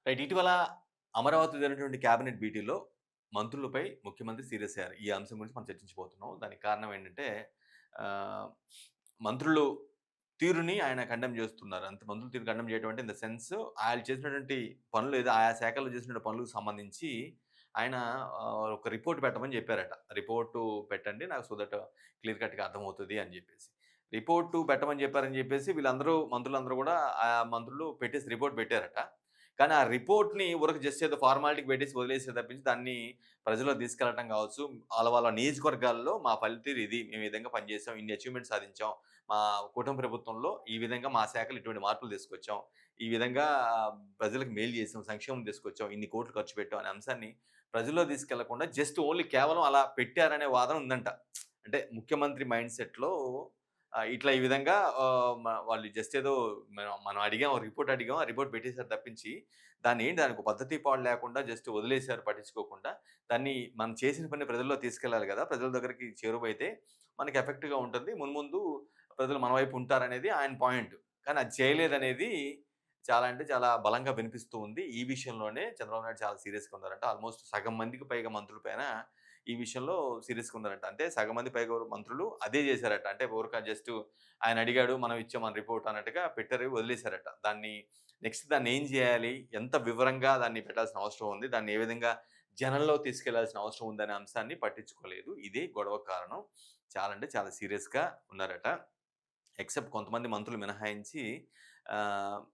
Right. ఇటీవల అమరావతిలో జరిగినటువంటి క్యాబినెట్ భేటీలో మంత్రులపై ముఖ్యమంత్రి సీరియస్ అయ్యారు. ఈ అంశం గురించి మనం చర్చించబోతున్నాం. దానికి కారణం ఏంటంటే ఆహ్, మంత్రులు తీరుని ఆయన కండెమ్ చేస్తున్నారు. మంత్రుల తీరుని కండెమ్ చేయడం అంటే ఇన్ ద సెన్స్ ఆయన చేసినటువంటి పనులు ఏదో ఆయా శాఖల్లో చేసినటువంటి పనులకు సంబంధించి ఆయన ఒక రిపోర్ట్ పెట్టమని చెప్పారట. రిపోర్టు పెట్టండి నాకు సో దట్ క్లియర్ కట్‌గా అర్థమవుతది అని చెప్పేసి. రిపోర్టు పెట్టమని చెప్పారని చెప్పేసి వీళ్ళందరూ మంత్రులందరూ కూడా ఆయా మంత్రులు పెట్టేసి రిపోర్ట్ పెట్టారట. కానీ ఆ రిపోర్ట్‌ని ఊరక జస్ట్ ఏదో ఫార్మాలిటీకి పెట్టేసి వదిలేసారు తప్పించి, దాన్ని ప్రజల్లోకి తీసుకెళ్ళటం కావచ్చు, వాళ్ళ నియోజకవర్గాల్లో మా పనితీరు ఇది. మేము ఈ విధంగా పనిచేసాం. ఇన్ని అచీవ్‌మెంట్స్ సాధించాం. మా కుటుంబ ప్రభుత్వంలో ఈ విధంగా మా శాఖలో ఇటువంటి మార్పులు తీసుకొచ్చాం. ఈ విధంగా ప్రజలకు మేలు చేసాం. సంక్షేమం తీసుకొచ్చాం. ఇన్ని కోట్లు ఖర్చు పెట్టాం అనే అంశాన్ని ప్రజల్లో తీసుకెళ్లకుండా జస్ట్ ఓన్లీ కేవలం అలా పెట్టారనే వాదన ఉందంట. అంటే ముఖ్యమంత్రి మైండ్ సెట్‌లో ఇట్లా ఈ విధంగా వాళ్ళు జస్ట్ ఏదో మనం అడిగాం, రిపోర్ట్ అడిగాం. ఆ రిపోర్ట్ పెట్టేసారు తప్పించి, దానికి పద్ధతి పాడు లేకుండా జస్ట్ వదిలేసారు పట్టించుకోకుండా. దాన్ని మనం చేసిన పని ప్రజల్లో తీసుకెళ్ళాలి గదా! ప్రజల దగ్గరికి చేరువైతే మనకి ఎఫెక్టివ్‌గా ఉంటుంది. మున్ముందు ప్రజలు మన వైపు ఉంటారనేది ఆయన పాయింట్. కానీ అది చేయలేదనేది చాలా అంటే చాలా బలంగా వినిపిస్తూ ఉంది. ఈ విషయంలోనే చంద్రబాబు నాయుడు చాలా సీరియస్‌గా ఉన్నారంట. ఆల్‌మోస్ట్ సగం మందికి పైగా మంత్రుల పైన ఈ విషయంలో సీరియస్‌గా ఉన్నారంట. అంటే సగం మంది పైగా మంత్రులు అదే చేశారట. అంటే ఊరక జస్ట్ ఆయన అడిగాడు, మనం ఇచ్చాం మన రిపోర్ట్ అన్నట్టుగా పెట్టారు, వదిలేసారట. దాన్ని ఏం చేయాలి? ఎంత వివరంగా దాన్ని పెట్టాల్సిన అవసరం ఉంది? దాన్ని ఏ విధంగా జనంలో తీసుకెళ్లాల్సిన అవసరం ఉందనే అంశాన్ని పట్టించుకోలేదు. ఇదే గొడవకు కారణం. చాలా అంటే చాలా సీరియస్‌గా ఉన్నారట. ఎక్సెప్ట్ కొంతమంది మంత్రులు మినహాయించి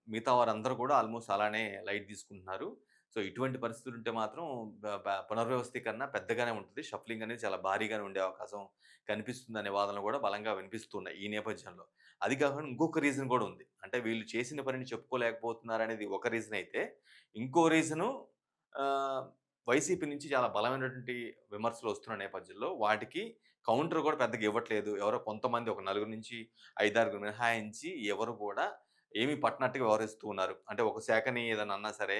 మిగతా వారందరూ కూడా ఆల్‌మోస్ట్ అలానే లైట్ తీసుకుంటున్నారు. సో, ఇటువంటి పరిస్థితులుంటే మాత్రం బ బ పునర్వ్యవస్థీకరణ పెద్దగానే ఉంటది. షఫ్లింగ్ అనేది చాలా భారీగానే ఉండే అవకాశం కనిపిస్తుందనే వాదనలు కూడా బలంగా వినిపిస్తున్నాయి ఈ నేపథ్యంలో. అది కాకుండా ఇంకొక రీజన్ కూడా ఉంది. అంటే వీళ్ళు చేసిన పనిని చెప్పుకోలేకపోతున్నారనేది ఒక రీజన్ అయితే, ఇంకో రీజను ఆహ్, వైసీపీ నుంచి చాలా బలమైనటువంటి విమర్శలు వస్తున్న నేపథ్యంలో వాటికి కౌంటర్ కూడా పెద్దగా ఇవ్వట్లేదు. ఎవరో కొంతమంది ఒక నలుగురు నుంచి ఐదారుగురు మినహాయించి ఎవరు కూడా ఏమి పట్టనట్టుగా వ్యవహరిస్తూ ఉన్నారు. అంటే ఒక శాఖని ఏదన్నా అన్నా సరే,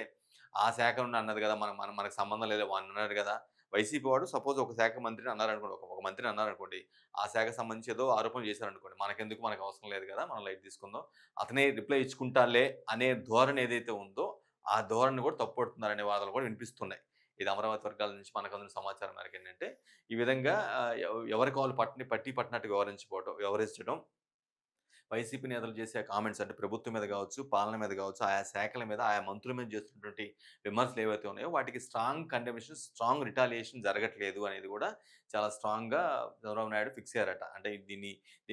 ఆ శాఖ నుండి అన్నది గదా! మన మన మనకు సంబంధం లేదు వాడన్నాడు గదా! వైసీపీ వాడు సపోజ్ ఒక శాఖ మంత్రిని అన్నారనుకోండి. ఒక మంత్రిని అన్నారనుకోండి. ఆ శాఖకు సంబంధించి ఏదో ఆరోపణలు చేశారనుకోండి. మనకెందుకు మనకు అవసరం లేదు గదా! మనం లైట్ తీసుకుందాం. అతనే రిప్లై ఇచ్చుకుంటాలే అనే ధోరణి ఏదైతే ఉందో, ఆ ధోరణిని కూడా తప్పుపడుతున్నారనే వాదనలు కూడా వినిపిస్తున్నాయి. ఇది అమరావతి వర్గాల నుంచి మనకు అందిన సమాచారం మేరకు ఏంటంటే, ఈ విధంగా ఎవరికి వాళ్ళు పట్టినట్టుగా వ్యవహరించడం వైసీపీ నేతలు చేసే కామెంట్స్ అంటే ప్రభుత్వం మీద గావచ్చు, పాలన మీద గావచ్చు, ఆయా శాఖల మీద, ఆయా మంత్రుల మీద చేస్తున్నటువంటి విమర్శలు ఏవైతే ఉన్నాయో వాటికి స్ట్రాంగ్ కండెమేషన్, స్ట్రాంగ్ రిటాలియేషన్ జరగట్లేదు అనేది కూడా చాలా స్ట్రాంగ్‌గా చంద్రబాబు నాయుడు ఫిక్స్ అయ్యారట. అంటే దీన్ని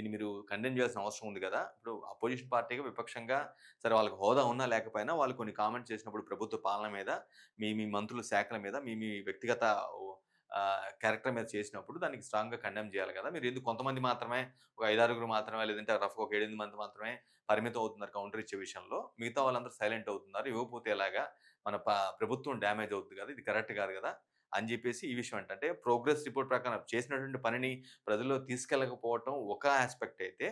మీరు కండెమ్ చేయాల్సిన అవసరం ఉంది గదా! ఇప్పుడు అపోజిషన్ పార్టీగా విపక్షంగా సరే వాళ్ళకి హోదా ఉన్నా లేకపోయినా వాళ్ళు కొన్ని కామెంట్స్ చేసినప్పుడు ప్రభుత్వ పాలన మీద, మీ మంత్రుల శాఖల మీద, మీ వ్యక్తిగత క్యారెక్టర్ మీద చేసినప్పుడు దానికి స్ట్రాంగ్‌గా కండెమ్ చేయాలి గదా! మీరెందుకు కొంతమంది మాత్రమే ఒక 5, 6 మాత్రమే లేదంటే రఫ్‌గా ఒక 7, 8 మంది మాత్రమే పరిమితం అవుతున్నారు కౌంటర్ ఇచ్చే విషయంలో. మిగతా వాళ్ళందరూ సైలెంట్ అవుతున్నారు. ఇవ్వకపోతే ఎలాగా? మన ప్రభుత్వం డ్యామేజ్ అవుద్ది గదా! ఇది కరెక్ట్ కాదు గదా! అని జెప్పేసి ఈ విషయం అంటే ప్రోగ్రెస్ రిపోర్ట్ ప్రకారం చేసినటువంటి పనిని ప్రజల్లోకి తీసుకెళ్ళకపోవటం ఒక యాస్పెక్ట్ అయితే,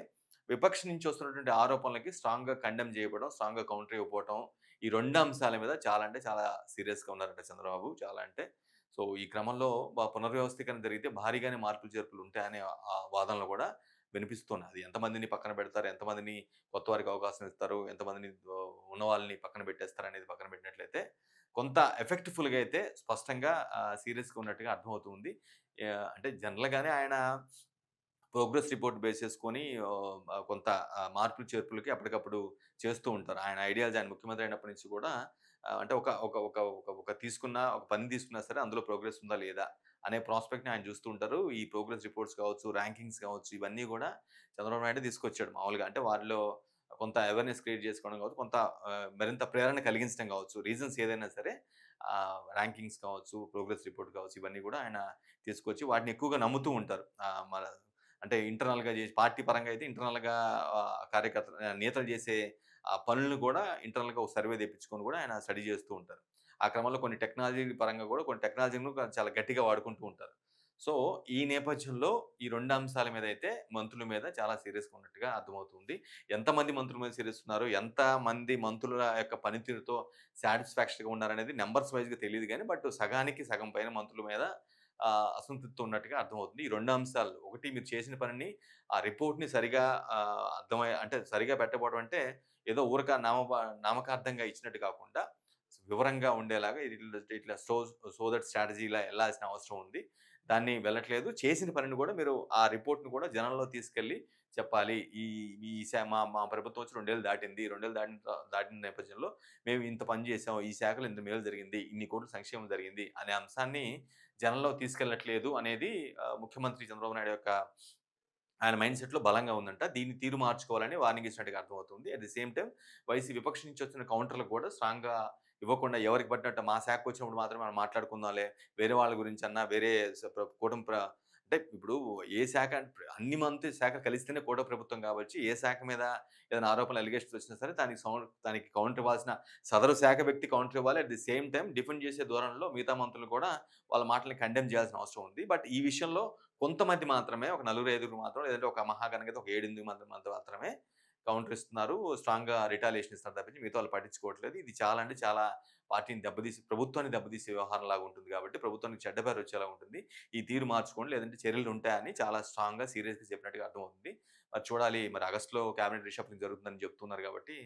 విపక్షం నుంచి వస్తున్నటువంటి ఆరోపణలకి స్ట్రాంగ్‌గా కండెమ్ చేయబడడం, స్ట్రాంగ్‌గా కౌంటర్ ఇవ్వకపోవటం. ఈ 2 అంశాల మీద చాలా అంటే చాలా సీరియస్‌గా ఉన్నారట చంద్రబాబు. చాలా అంటే సో, ఈ క్రమంలో పునర్వ్యవస్థీకరణ జరిగితే భారీగానే మార్పులు చేర్పులు ఉంటాయనే వాదనలు గూడా వినిపిస్తున్నాయి. అది ఎంతమందిని పక్కన పెడతారు? ఎంతమందిని కొత్త వారికి అవకాశం ఇస్తారు? ఎంతమందిని ఉన్న వాళ్ళని పక్కన పెట్టేస్తారనేది పక్కన పెట్టినట్లయితే, కొంత ఎఫెక్ట్‌ఫుల్‌గా అయితే స్పష్టంగా సీరియస్‌గా ఉన్నట్టుగా అర్థమవుతుంది. అంటే జనరల్‌గానే ఆయన ప్రోగ్రెస్ రిపోర్ట్ బేస్ చేసుకొని కొంత మార్పులు, చేర్పులకి అప్పటికప్పుడు చేస్తూ ఉంటారు. ఆయన ఐడియాలజీ ఆయన ముఖ్యమంత్రి అయినప్పటి నుంచి కూడా అంటే ఒక ఒక ఒక ఒక ఒక ఒక పని తీసుకున్నా సరే అందులో ప్రోగ్రెస్ ఉందా? లేదా? అనే ప్రాస్పెక్ట్‌ని ఆయన చూస్తూ ఉంటారు. ఈ ప్రోగ్రెస్ రిపోర్ట్స్ కావచ్చు, ర్యాంకింగ్స్ కావచ్చు, ఇవన్నీ గూడా చంద్రబాబు నాయుడే తీసుకొచ్చాడు మామూలుగా. అంటే వారిలో కొంత అవేర్‌నెస్ క్రియేట్ చేసుకోవడం కావచ్చు, కొంత మరింత ప్రేరణ కలిగించడం కావచ్చు. రీజన్స్ ఏదైనా సరే ర్యాంకింగ్స్ కావచ్చు, ప్రోగ్రెస్ రిపోర్ట్ కావచ్చు, ఇవన్నీ గూడా ఆయన తీసుకొచ్చి వాటిని ఎక్కువగా నమ్ముతూ ఉంటారు. మన అంటే ఇంటర్నల్‌గా చేసి పార్టీ పరంగా అయితే ఇంటర్నల్‌గా నేతలు చేసే పనులను కూడా ఇంటర్నల్‌గా ఒక సర్వే తెప్పించుకొని కూడా ఆయన స్టడీ చేస్తూ ఉంటారు. ఆ క్రమంలో కొన్ని టెక్నాలజీ పరంగా కూడా కొన్ని టెక్నాలజీని కూడా చాలా గట్టిగా వాడుకుంటూ ఉంటారు. సో, ఈ నేపథ్యంలో ఈ 2 అంశాల మీద అయితే మంత్రుల మీద చాలా సీరియస్‌గా ఉన్నట్టుగా అర్థమవుతుంది. ఎంతమంది మంత్రుల మీద సీరియస్ ఉన్నారు? ఎంతమంది మంత్రుల యొక్క పనితీరుతో సాటిస్ఫాక్షన్‌గా ఉన్నారనేది నంబర్స్ వైస్‌గా తెలీదు గానీ, బట్ సగానికి సగం పైన మంత్రుల మీద అసంతృప్తి ఉన్నట్టుగా అర్థమవుతుంది. ఈ 2 అంశాలు. ఒకటి మీరు చేసిన పనిని ఆ రిపోర్ట్‌ని సరిగా అంటే సరిగా పెట్టకపోవడం అంటే ఏదో ఊరక నామకార్థంగా ఇచ్చినట్టు కాకుండా, వివరంగా ఉండేలాగా ఇట్లా సో దట్ స్ట్రాటజీలా ఎళ్ళాల్సిన అవసరం ఉంది. దాన్ని వెళ్ళట్లేదు. చేసిన పనిని గూడా మీరు ఆ రిపోర్ట్‌ని కూడా జనంలో తీసుకెళ్ళి చెప్పాలి. ఈ ఈ శా మా మా ప్రభుత్వం వచ్చి 2 ఏళ్ళు దాటింది. 2 ఏళ్ళు దాటిన నేపథ్యంలో మేము ఇంత పని చేసాం. ఈ శాఖలో ఇంత మేలు జరిగింది. ఇన్ని కోట్ల సంక్షేమం జరిగింది. అనే అంశాన్ని జనంలోకి తీసుకెళ్ళట్లేదు అనేది ముఖ్యమంత్రి చంద్రబాబు నాయుడు యొక్క ఆయన మైండ్ సెట్‌లో బలంగా ఉందంట. దీన్ని తీరు మార్చుకోవాలని వార్నింగ్ ఇచ్చినట్టుగా అర్థమవుతుంది. అట్ ది సేమ్ టైమ్ విపక్షం నుంచి వచ్చిన కౌంటర్‌లకు కూడా స్ట్రాంగ్‌గా ఇవ్వకుండా ఎవరికి పడినట్టు మా శాఖకొచ్చినప్పుడు మాత్రమే మనం మాట్లాడుకుందాంలే. వేరే వాళ్ళ గురించన్నా వేరే స ప్ర కూటమి ప్ర అంటే ఇప్పుడు ఏ శాఖ అన్ని మంత్రి శాఖలు కలిస్తేనే కూటమి ప్రభుత్వం కాబట్టి ఏ శాఖ మీద ఏదైనా ఆరోపణలు, అలిగేషన్స్ వచ్చినా సరే దానికి కౌంటర్ ఇవ్వాల్సిన సదరు శాఖ వ్యక్తి కౌంటర్ ఇవ్వాలి. At the same time defend చేసే ధోరణిలో మిగతా మంత్రులు కూడా వాళ్ళ మాటల్ని కండెమ్ చేయాల్సిన అవసరం ఉంది. బట్ ఈ విషయంలో కొంతమంది మాత్రమే ఒక నలుగురు, ఐదుగురు మాత్రం లేదంటే ఒక మహాగణంగా అయితే ఒక 7, 8 మంది మంది మాత్రమే కౌంటర్ ఇస్తున్నారు. స్ట్రాంగ్‌గా రిటాలియేషన్ ఇస్తున్నారు తప్పించి మిగతా వాళ్ళు పట్టించుకోవట్లేదు. ఇది చాలా అంటే చాలా పార్టీని దెబ్బతీసి ప్రభుత్వాన్ని దెబ్బతీసే వ్యవహారంలాగా ఉంటుంది కాబట్టి ప్రభుత్వానికి చెడ్డ పేరు వచ్చేలా ఉంటుంది. ఈ తీరు మార్చుకోండి లేదంటే చర్యలు ఉంటాయని చాలా స్ట్రాంగ్‌గా సీరియస్‌గా చెప్పినట్టుగా అర్థమవుతుంది. మరి చూడాలి మరి ఆగస్ట్‌లో క్యాబినెట్ రిషఫలింగ్ జరుగుతుందని చెప్తున్నారు కాబట్టి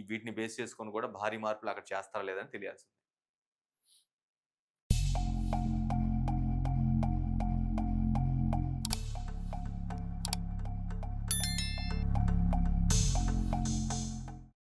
వీటిని బేస్ చేసుకొని కూడా భారీ మార్పులు అక్కడ చేస్తారా లేదా అని తెలియాల్సింది.